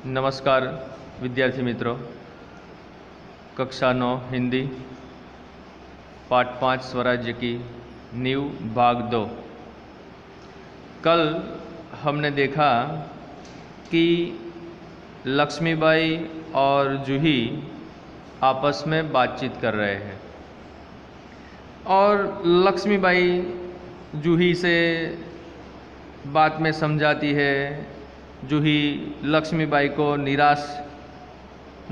नमस्कार विद्यार्थी मित्रों, कक्षा 9 हिंदी पाठ 5 स्वराज्य की नींव भाग 2। कल हमने देखा कि लक्ष्मीबाई और जूही आपस में बातचीत कर रहे हैं और लक्ष्मीबाई जूही से बात में समझाती है। जूही लक्ष्मीबाई को निराश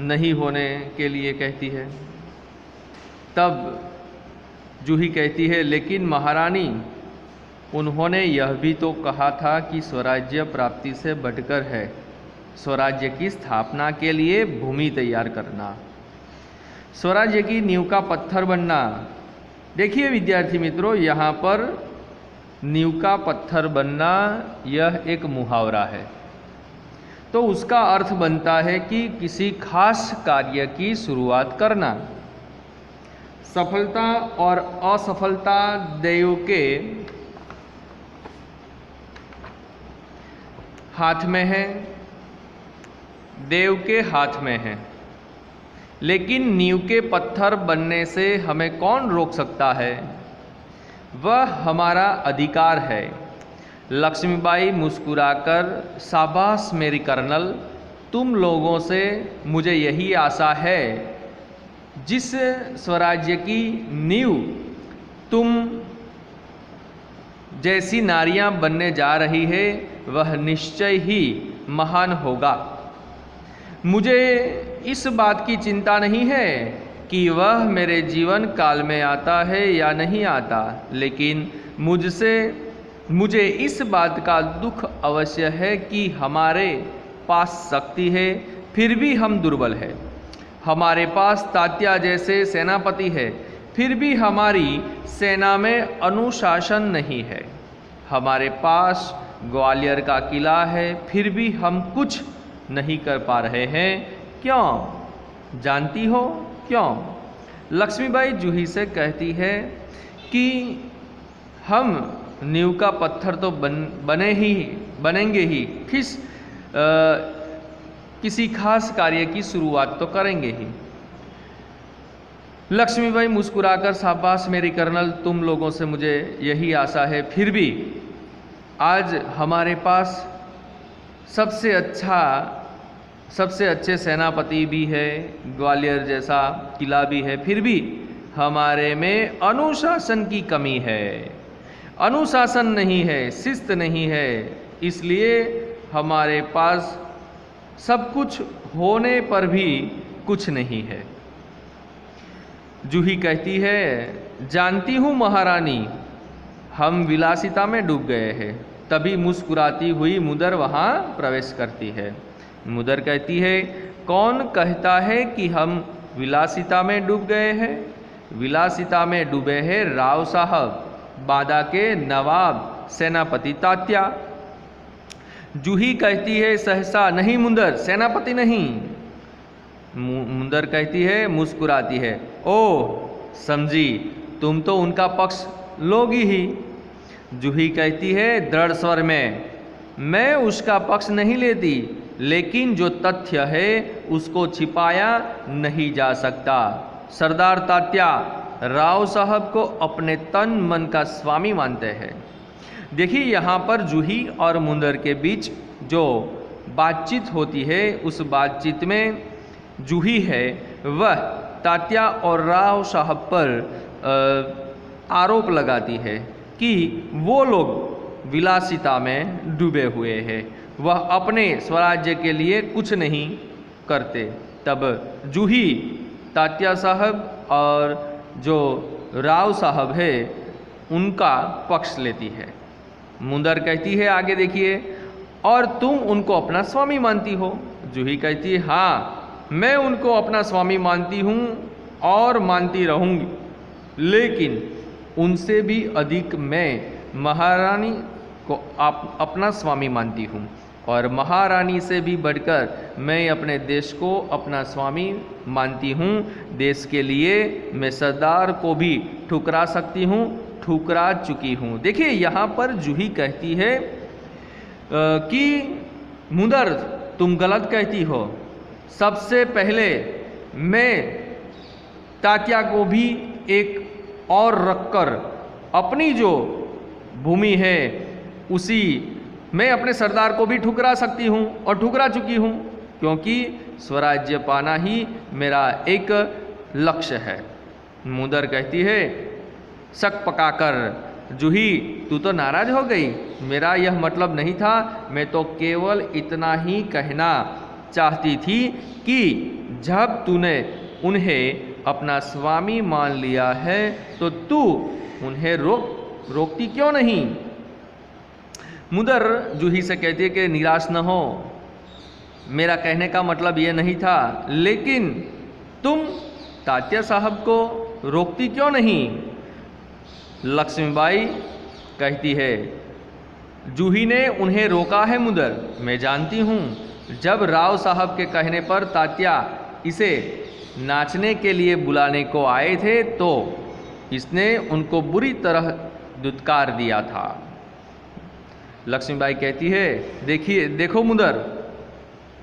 नहीं होने के लिए कहती है। तब जूही कहती है, लेकिन महारानी, उन्होंने यह भी तो कहा था कि स्वराज्य प्राप्ति से बढ़कर है स्वराज्य की स्थापना के लिए भूमि तैयार करना, स्वराज्य की नींव का पत्थर बनना। देखिए विद्यार्थी मित्रों, यहाँ पर नींव का पत्थर बनना यह एक मुहावरा है, तो उसका अर्थ बनता है कि किसी खास कार्य की शुरुआत करना। सफलता और असफलता देव के हाथ में है, देव के हाथ में है, लेकिन नींव के पत्थर बनने से हमें कौन रोक सकता है? वह हमारा अधिकार है। लक्ष्मीबाई मुस्कुराकर, शाबाश मेरी कर्नल, तुम लोगों से मुझे यही आशा है। जिस स्वराज्य की नींव तुम जैसी नारियां बनने जा रही है वह निश्चय ही महान होगा। मुझे इस बात की चिंता नहीं है कि वह मेरे जीवन काल में आता है या नहीं आता, लेकिन मुझे इस बात का दुख अवश्य है कि हमारे पास शक्ति है फिर भी हम दुर्बल है। हमारे पास तात्या जैसे सेनापति है फिर भी हमारी सेना में अनुशासन नहीं है। हमारे पास ग्वालियर का किला है फिर भी हम कुछ नहीं कर पा रहे हैं। क्यों? जानती हो क्यों? लक्ष्मीबाई जूही से कहती है कि हम नींव का पत्थर तो बनेंगे ही, किसी खास कार्य की शुरुआत तो करेंगे ही। लक्ष्मीबाई मुस्कुराकर, शाबाश मेरी कर्नल, तुम लोगों से मुझे यही आशा है। फिर भी आज हमारे पास सबसे अच्छे सेनापति भी है, ग्वालियर जैसा किला भी है, फिर भी हमारे में अनुशासन की कमी है। अनुशासन नहीं है, शिस्त नहीं है, इसलिए हमारे पास सब कुछ होने पर भी कुछ नहीं है। जूही कहती है, जानती हूँ महारानी, हम विलासिता में डूब गए हैं। तभी मुस्कुराती हुई मुदर वहाँ प्रवेश करती है। मुदर कहती है, कौन कहता है कि हम विलासिता में डूब गए हैं? विलासिता में डूबे हैं राव साहब, बादा के नवाब सेनापति तात्या। जूही कहती है सहसा, नहीं मुंदर, सेनापति नहीं। मुंदर कहती है, मुस्कुराती है, ओह समझी, तुम तो उनका पक्ष लोगी ही। जूही कहती है दृढ़ स्वर में, मैं उसका पक्ष नहीं लेती, लेकिन जो तथ्य है उसको छिपाया नहीं जा सकता। सरदार तात्या राव साहब को अपने तन मन का स्वामी मानते हैं। देखिए यहाँ पर जूही और मुंदर के बीच जो बातचीत होती है, उस बातचीत में जूही है वह तात्या और राव साहब पर आरोप लगाती है कि वो लोग विलासिता में डूबे हुए हैं, वह अपने स्वराज्य के लिए कुछ नहीं करते। तब जूही तात्या साहब और जो राव साहब है उनका पक्ष लेती है। मुंदर कहती है, आगे देखिए, और तुम उनको अपना स्वामी मानती हो? जूही कहती है, हाँ, मैं उनको अपना स्वामी मानती हूँ और मानती रहूँगी, लेकिन उनसे भी अधिक मैं महारानी को अपना स्वामी मानती हूँ, और महारानी से भी बढ़कर मैं अपने देश को अपना स्वामी मानती हूँ। देश के लिए मैं सरदार को भी ठुकरा सकती हूँ, ठुकरा चुकी हूँ। देखिए यहाँ पर जूही कहती है कि मुंदर, तुम गलत कहती हो। सबसे पहले मैं तात्या को भी एक और रखकर अपनी जो भूमि है उसी मैं अपने सरदार को भी ठुकरा सकती हूँ और ठुकरा चुकी हूँ, क्योंकि स्वराज्य पाना ही मेरा एक लक्ष्य है। मुदर कहती है, शक पकाकर, जूही तू तो नाराज हो गई, मेरा यह मतलब नहीं था, मैं तो केवल इतना ही कहना चाहती थी कि जब तूने उन्हें अपना स्वामी मान लिया है तो तू उन्हें रोकती क्यों नहीं। मुदर जूही से कहती है कि निराश न हो, मेरा कहने का मतलब ये नहीं था, लेकिन तुम तात्या साहब को रोकती क्यों नहीं। लक्ष्मीबाई कहती है, जूही ने उन्हें रोका है मुदर, मैं जानती हूँ। जब राव साहब के कहने पर तात्या इसे नाचने के लिए बुलाने को आए थे तो इसने उनको बुरी तरह दुत्कार दिया था। लक्ष्मीबाई कहती है, देखो मुदर,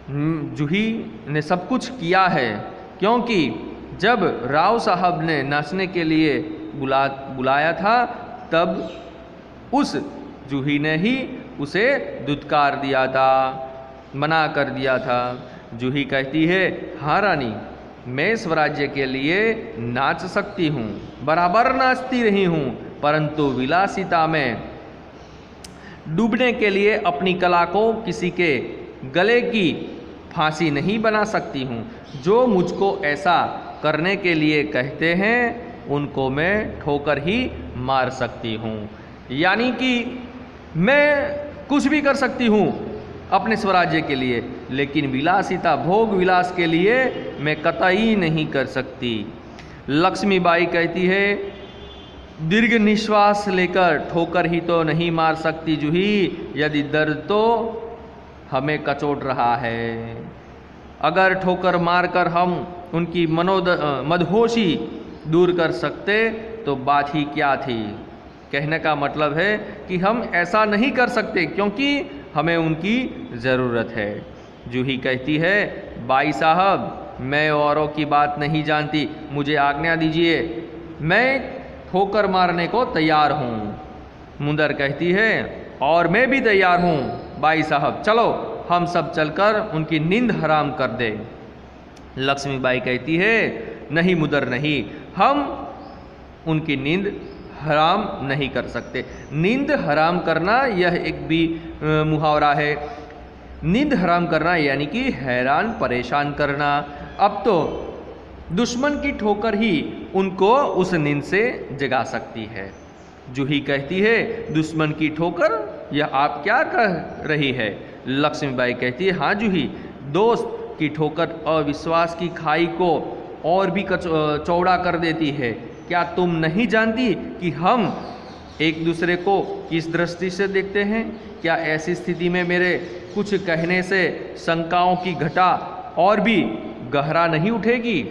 जूही ने सब कुछ किया है, क्योंकि जब राव साहब ने नाचने के लिए बुलाया था तब उस जूही ने ही उसे दुत्कार दिया था, मना कर दिया था। जूही कहती है, हाँ रानी, मैं स्वराज्य के लिए नाच सकती हूँ, बराबर नाचती रही हूँ, परंतु विलासिता में डूबने के लिए अपनी कला को किसी के गले की फांसी नहीं बना सकती हूँ। जो मुझको ऐसा करने के लिए कहते हैं उनको मैं ठोकर ही मार सकती हूँ। यानी कि मैं कुछ भी कर सकती हूँ अपने स्वराज्य के लिए, लेकिन विलासिता भोग विलास के लिए मैं कतई नहीं कर सकती। लक्ष्मीबाई कहती है, दीर्घ निश्वास लेकर ठोकर ही तो नहीं मार सकती जूही, यदि दर्द तो हमें कचोट रहा है। अगर ठोकर मारकर हम उनकी मदहोशी दूर कर सकते तो बात ही क्या थी। कहने का मतलब है कि हम ऐसा नहीं कर सकते क्योंकि हमें उनकी ज़रूरत है। जूही कहती है, बाई साहब, मैं औरों की बात नहीं जानती, मुझे आज्ञा दीजिए, मैं ठोकर मारने को तैयार हूँ। मुदर कहती है, और मैं भी तैयार हूँ बाई साहब, चलो हम सब चलकर उनकी नींद हराम कर दें। लक्ष्मीबाई कहती है, नहीं मुदर नहीं, हम उनकी नींद हराम नहीं कर सकते। नींद हराम करना यह एक भी मुहावरा है। नींद हराम करना यानी कि हैरान परेशान करना। अब तो दुश्मन की ठोकर ही उनको उस नींद से जगा सकती है। जूही कहती है, दुश्मन की ठोकर, यह आप क्या कह रही है। लक्ष्मीबाई कहती है, हाँ जूही, दोस्त की ठोकर अविश्वास की खाई को और भी चौड़ा कर देती है। क्या तुम नहीं जानती कि हम एक दूसरे को किस दृष्टि से देखते हैं। क्या ऐसी स्थिति में मेरे कुछ कहने से शंकाओं की घटा और भी गहरा नहीं उठेगी।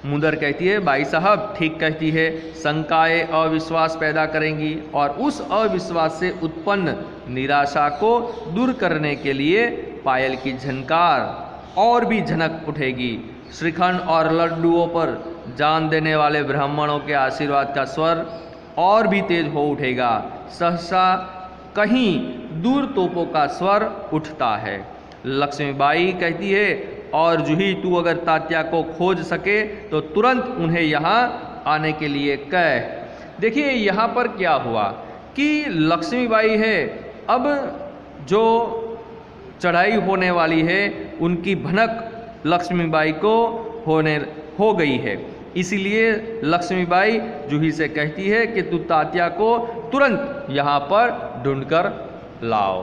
मुदर कहती है, बाई साहब ठीक कहती है, शंकाएं अविश्वास पैदा करेंगी और उस अविश्वास से उत्पन्न निराशा को दूर करने के लिए पायल की झनकार और भी झनक उठेगी। श्रीखंड और लड्डुओं पर जान देने वाले ब्राह्मणों के आशीर्वाद का स्वर और भी तेज हो उठेगा। सहसा कहीं दूर तोपों का स्वर उठता है। लक्ष्मीबाई कहती है, और जूही तू अगर तात्या को खोज सके तो तुरंत उन्हें यहाँ आने के लिए कह। देखिए यहाँ पर क्या हुआ कि लक्ष्मीबाई है, अब जो चढ़ाई होने वाली है उनकी भनक लक्ष्मीबाई को हो गई है। इसीलिए लक्ष्मीबाई जूही से कहती है कि तू तात्या को तुरंत यहाँ पर ढूंढकर लाओ।